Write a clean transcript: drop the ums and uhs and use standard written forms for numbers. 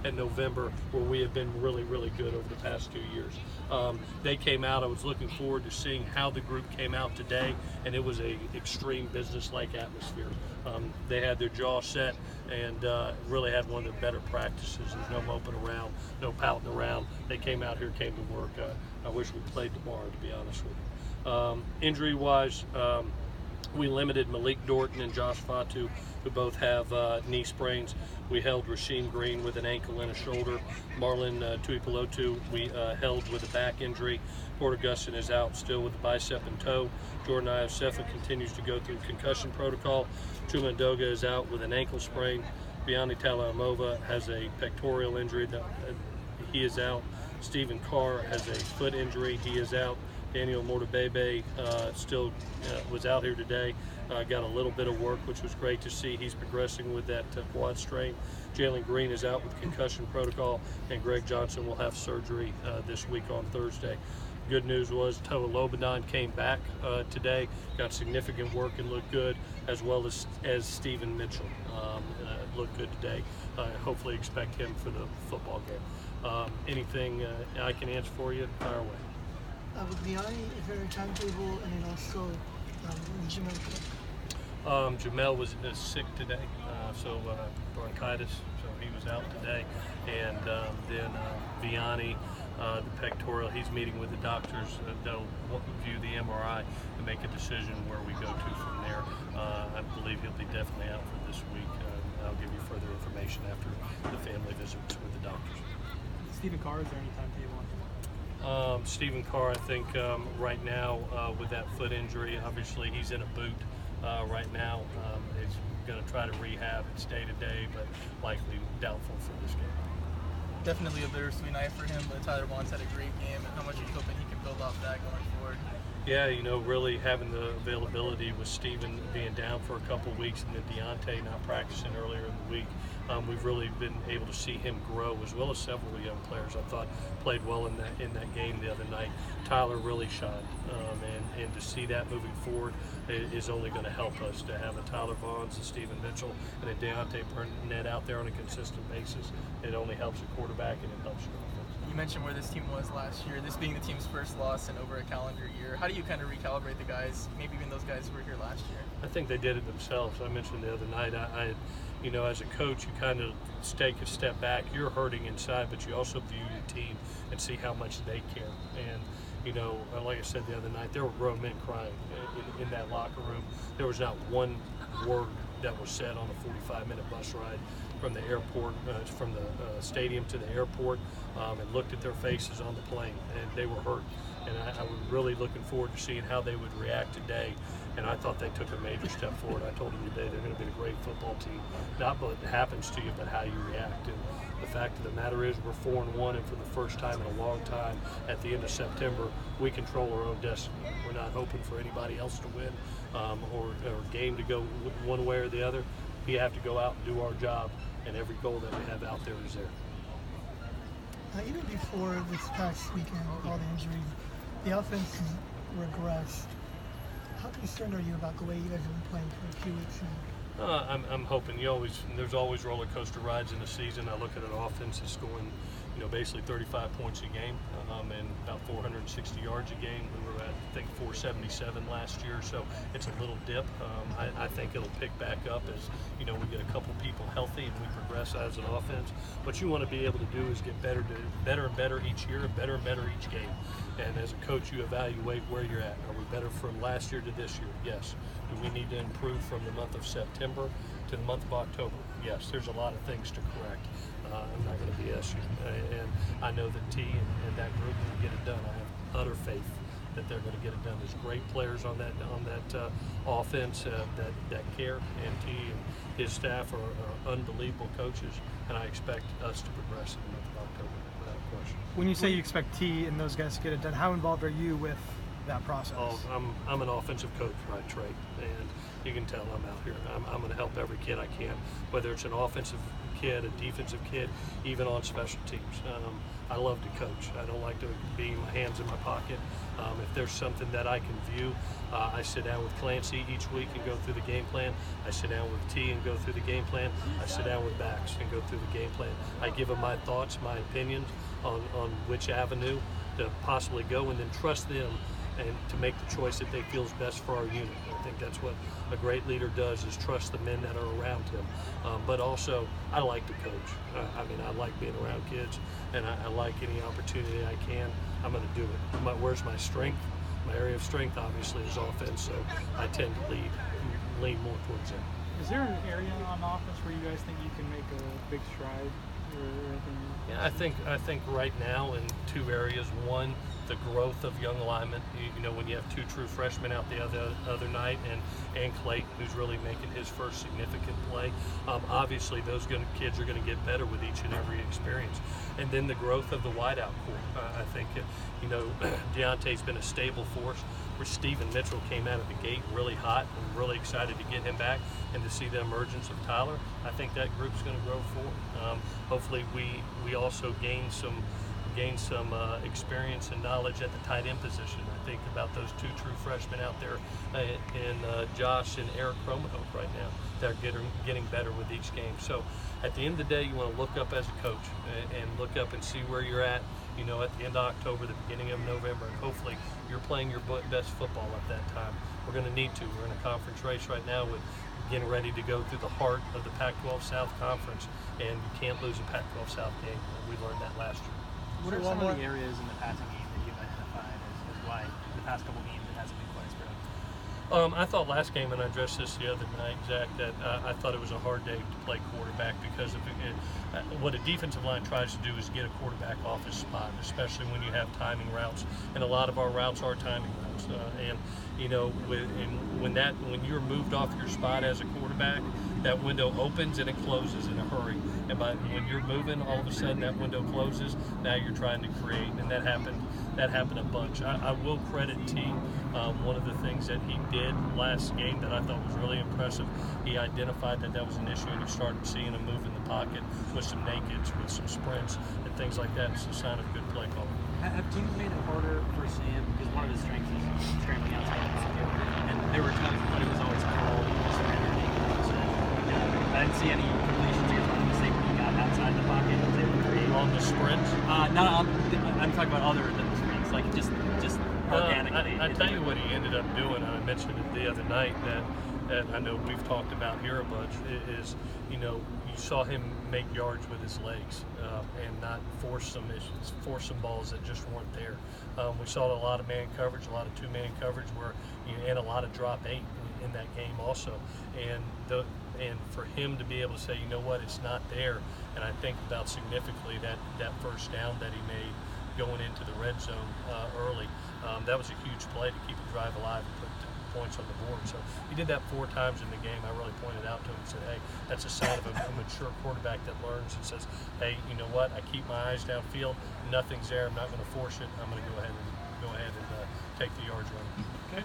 and November, where we have been really, really good over the past 2 years. They came out. I was looking forward to seeing how the group came out today, and it was a extreme business-like atmosphere. They had their jaw set and really had one of their better practices. There's no moping around, no pouting around. They came out here, came to work. I wish we played tomorrow, to be honest with you. Injury-wise, we limited Malik Dorton and Josh Fatu, who both have knee sprains. We held Rasheem Green with an ankle and a shoulder. Marlon Tuipulotu we held with a back injury. Porter Gustin is out still with a bicep and toe. Jordan Iosefa continues to go through concussion protocol. Chuma Ndoga is out with an ankle sprain. Biani Talaimova has a pectoral injury that he is out. Stephen Carr has a foot injury. He is out. Daniel Mortabebe still was out here today. Got a little bit of work, which was great to see. He's progressing with that quad strain. Jalen Green is out with concussion protocol, and Greg Johnson will have surgery this week on Thursday. Good news was Toa Lobanon came back today, got significant work and looked good, as well as Stephen Mitchell looked good today. Hopefully expect him for the football game. Anything I can answer for you, fire away. With Biani, is there a timetable, and then also Jamel? Jamel was sick today, so bronchitis, so he was out today. And then Vianney, the pectoral, he's meeting with the doctors. They'll view the MRI and make a decision where we go to from there. I believe he'll be definitely out for this week. I'll give you further information after the family visits with the doctors. Stephen Carr, is there any timetable on him? Stephen Carr, I think right now with that foot injury, obviously he's in a boot right now. He's going to try to rehab and stay today, but likely doubtful for this game. Definitely a bittersweet night for him, but Tyler Vaughn's had a great game, and how much are you hoping he can build off that going forward? Yeah, you know, really having the availability with Steven being down for a couple of weeks and then Deontay not practicing earlier in the week, we've really been able to see him grow, as well as several young players I thought played well in that game the other night. Tyler really shined, and to see that moving forward is only going to help us to have a Tyler Vaughns, a Stephen Mitchell, and a Deontay Burnett out there on a consistent basis. It only helps the quarterback and it helps your offense. You mentioned where this team was last year, this being the team's first loss in over a calendar year. How do you kind of recalibrate the guys, maybe even those guys who were here last year? I think they did it themselves. I mentioned the other night, I you know, as a coach, you kind of take a step back. You're hurting inside, but you also view your team and see how much they care. And, you know, like I said the other night, there were grown men crying in that locker room. There was not one word that was said on a 45-minute bus ride from the airport, from the stadium to the airport, and looked at their faces on the plane, and they were hurt. And I was really looking forward to seeing how they would react today. And I thought they took a major step forward. I told them today they're going to be a great football team. Not what happens to you, but how you react. And the fact of the matter is we're 4-1, and for the first time in a long time, at the end of September, we control our own destiny. We're not hoping for anybody else to win or a game to go one way or the other. We have to go out and do our job, and every goal that we have out there is there. Even before this past weekend, all the injuries, the offense has regressed. How concerned are you about the way you guys have been playing for a few weeks now? I'm hoping. There's always roller coaster rides in the season. I look at an offense that's scoring, you know, basically 35 points a game and about 460 yards a game. We were at, I think, 477 last year, so it's a little dip. I think it'll pick back up as, you know, we get a couple people healthy and we progress as an offense. What you want to be able to do is get better and better each year, and better each game. And as a coach, you evaluate where you're at. Are we better from last year to this year? Yes. Do we need to improve from the month of September to the month of October? Yes. There's a lot of things to correct. I'm not going to BS you. And I know that T and that group will get it done. I have utter faith that they're going to get it done. There's great players on that offense that care, and T and his staff are unbelievable coaches, and I expect us to progress in the month of October without question. When you say you expect T and those guys to get it done, how involved are you with that process? Oh, I'm an offensive coach by trade, and you can tell I'm out here. I'm going to help every kid I can, whether it's an offensive kid, a defensive kid, even on special teams. I love to coach. I don't like to be my hands in my pocket. If there's something that I can view, I sit down with Clancy each week and go through the game plan. I sit down with T and go through the game plan. I sit down with Bax and go through the game plan. I give them my thoughts, my opinions on which avenue to possibly go, and then trust them and to make the choice that they feel is best for our unit. I think that's what a great leader does, is trust the men that are around him. But also, I like to coach. I mean, I like being around kids, and I like any opportunity I can. I'm going to do it. Where's my strength? My area of strength, obviously, is offense, so I tend to lean more towards that. Is there an area on offense where you guys think you can make a big stride or anything? Yeah, I think right now in two areas. One, the growth of young linemen. You know, when you have two true freshmen out the other night, and Clayton, who's really making his first significant play. Obviously, those kids are going to get better with each and every experience. And then the growth of the wideout core. I think, you know, Deontay's been a stable force. Where Stephen Mitchell came out of the gate really hot, and really excited to get him back and to see the emergence of Tyler. I think that group's going to grow forward. Hopefully, we also gain some experience and knowledge at the tight end position. I think about those two true freshmen out there in Josh and Eric Cromanhope right now. They're getting better with each game. So at the end of the day, you want to look up as a coach and look up and see where you're at, you know, at the end of October, the beginning of November, and hopefully you're playing your best football at that time. We're going to need to. We're in a conference race right now with getting ready to go through the heart of the Pac-12 South Conference, and you can't lose a Pac-12 South game. We learned that last year. What are some of the areas in the passing game that you've identified as why the past couple games it hasn't been quite as productive? I thought last game, and I addressed this the other night, Zach, that I thought it was a hard day to play quarterback because of what a defensive line tries to do is get a quarterback off his spot, especially when you have timing routes, and a lot of our routes are timing routes. And you know, when you're moved off your spot as a quarterback, that window opens and it closes in a hurry. And when you're moving, all of a sudden that window closes. Now you're trying to create, and that happened a bunch. I will credit T. One of the things that he did last game that I thought was really impressive, he identified that was an issue, and he started seeing him move in the pocket with some nakeds, with some sprints, and things like that. It's a sign of good play calling. Have teams made it harder for Sam? Because one of his strengths is scrambling outside the pocket, and there were times when he was always called and just everything. So, I didn't see any completions or any mistake when he got outside the pocket. Was able to create On the sprints? I'm talking about other than the sprints, like just organically. I tell you what he ended up doing, and I mentioned it the other night, that I know we've talked about here a bunch, is, you know, you saw him make yards with his legs and not force some balls that just weren't there. We saw a lot of man coverage, a lot of two-man coverage, and a lot of drop 8 in that game also. And for him to be able to say, you know what, it's not there, and I think about significantly that first down that he made going into the red zone early. That was a huge play to keep the drive alive and put points on the board. So he did that 4 times in the game. I really pointed out to him and said, hey, that's a sign of a mature quarterback that learns and says, hey, you know what, I keep my eyes downfield, nothing's there, I'm not going to force it, I'm going to go ahead and take the yards running. Okay.